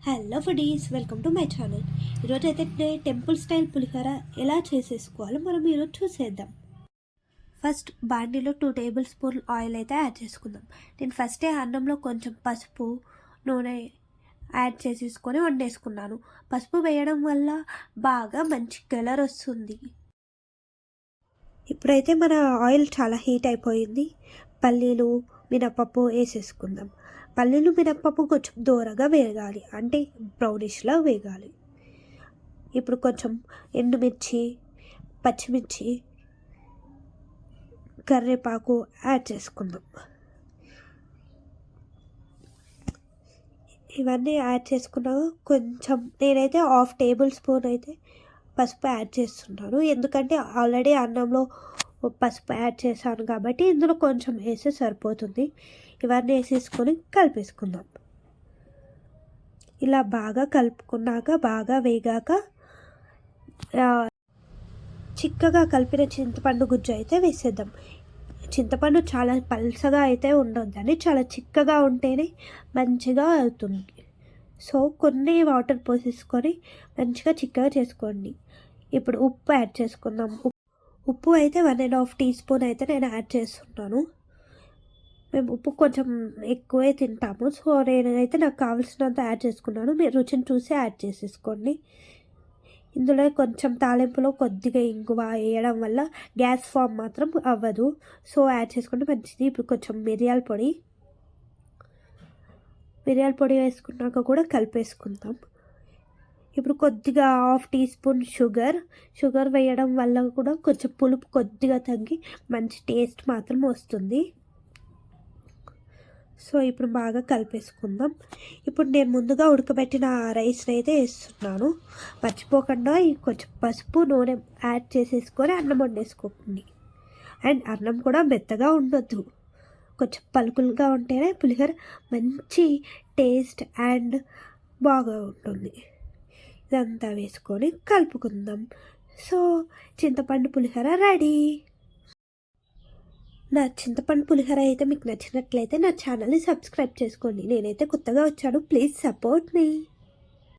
Hello foodies, welcome to my channel. ఈరోజు అయితే temple style పులిహోర ఎలా చేసేసుకోవాలో మనం ఈరోజు చూసేద్దాం. ఫస్ట్ బాండీలో 2 టేబుల్ స్పూన్ ఆయిల్ అయితే యాడ్ చేసుకుందాం. నేను ఫస్టే అన్నంలో కొంచెం పసుపు నూనె యాడ్ చేసేసుకొని వండేసుకున్నాను. పసుపు వేయడం వల్ల బాగా మంచి కలర్ వస్తుంది. ఇప్పుడైతే మన ఆయిల్ చాలా హీట్ అయిపోయింది. పల్లీలు మినపప్పు వేసేసుకుందాం. పల్లీలు మినపప్పు కొంచెం దూరగా వేగాలి, అంటే బ్రౌనిష్లో వేగాలి. ఇప్పుడు కొంచెం ఎండుమిర్చి, పచ్చిమిర్చి, కరివేపాకు యాడ్ చేసుకుందాం. ఇవన్నీ యాడ్ చేసుకున్నాక కొంచెం నేనైతే 1/2 టేబుల్ స్పూన్ అయితే పసుపు యాడ్ చేస్తున్నాను, ఎందుకంటే ఆల్రెడీ అన్నంలో పసుపు యాడ్ చేశాను కాబట్టి ఇందులో కొంచెం వేస్తే సరిపోతుంది. ఇవన్నీ వేసేసుకొని కలిపేసుకుందాం. ఇలా బాగా కలుపుకున్నాక బాగా వేగాక చిక్కగా కలిపిన చింతపండు గుజ్జు అయితే వేసేద్దాం. చింతపండు చాలా పల్చగా అయితే ఉండొద్దని, చాలా చిక్కగా ఉంటేనే మంచిగా అవుతుంది. సో కొన్ని వాటర్ పోసేసుకొని మంచిగా చిక్కగా చేసుకోండి. ఇప్పుడు ఉప్పు యాడ్ చేసుకుందాం. ఉప్పు అయితే 1.5 టీ స్పూన్ అయితే నేను యాడ్ చేస్తున్నాను. మేము ఉప్పు కొంచెం ఎక్కువే తింటాము, సో నేనైతే నాకు కావాల్సినంత యాడ్ చేసుకున్నాను. మీరు రుచిని చూసి యాడ్ చేసేసుకోండి. ఇందులో కొంచెం తాలింపులో కొద్దిగా ఇంగువ వేయడం వల్ల గ్యాస్ ఫామ్ మాత్రం అవ్వదు, సో యాడ్ చేసుకుంటే మంచిది. ఇప్పుడు కొంచెం మిరియాల పొడి వేసుకున్నాక కూడా కలిపేసుకుందాం. ఇప్పుడు కొద్దిగా 1/2 టీ స్పూన్ షుగర్ వేయడం వల్ల కూడా కొంచెం పులుపు కొద్దిగా తగ్గి మంచి టేస్ట్ మాత్రం వస్తుంది. సో ఇప్పుడు బాగా కలిపేసుకుందాం. ఇప్పుడు నేను ముందుగా ఉడకబెట్టిన రైస్ని అయితే వేస్తున్నాను. మర్చిపోకుండా కొంచెం పసుపు నూనె యాడ్ చేసేసుకొని అన్నం వండేసుకోండి. అండ్ అన్నం కూడా మెత్తగా ఉండొద్దు, కొంచెం పలుకులుగా ఉంటేనే పులిహోర మంచి టేస్ట్ అండ్ బాగా ఉంటుంది. ఇదంతా వేసుకొని కలుపుకుందాం. సో చింతపండు పులిహోర రెడీ. నా చింతపండు పులిహోర అయితే మీకు నచ్చినట్లయితే నా ఛానల్ని సబ్స్క్రైబ్ చేసుకోండి. నేనైతే కొత్తగా వచ్చాను, ప్లీజ్ సపోర్ట్ మీ.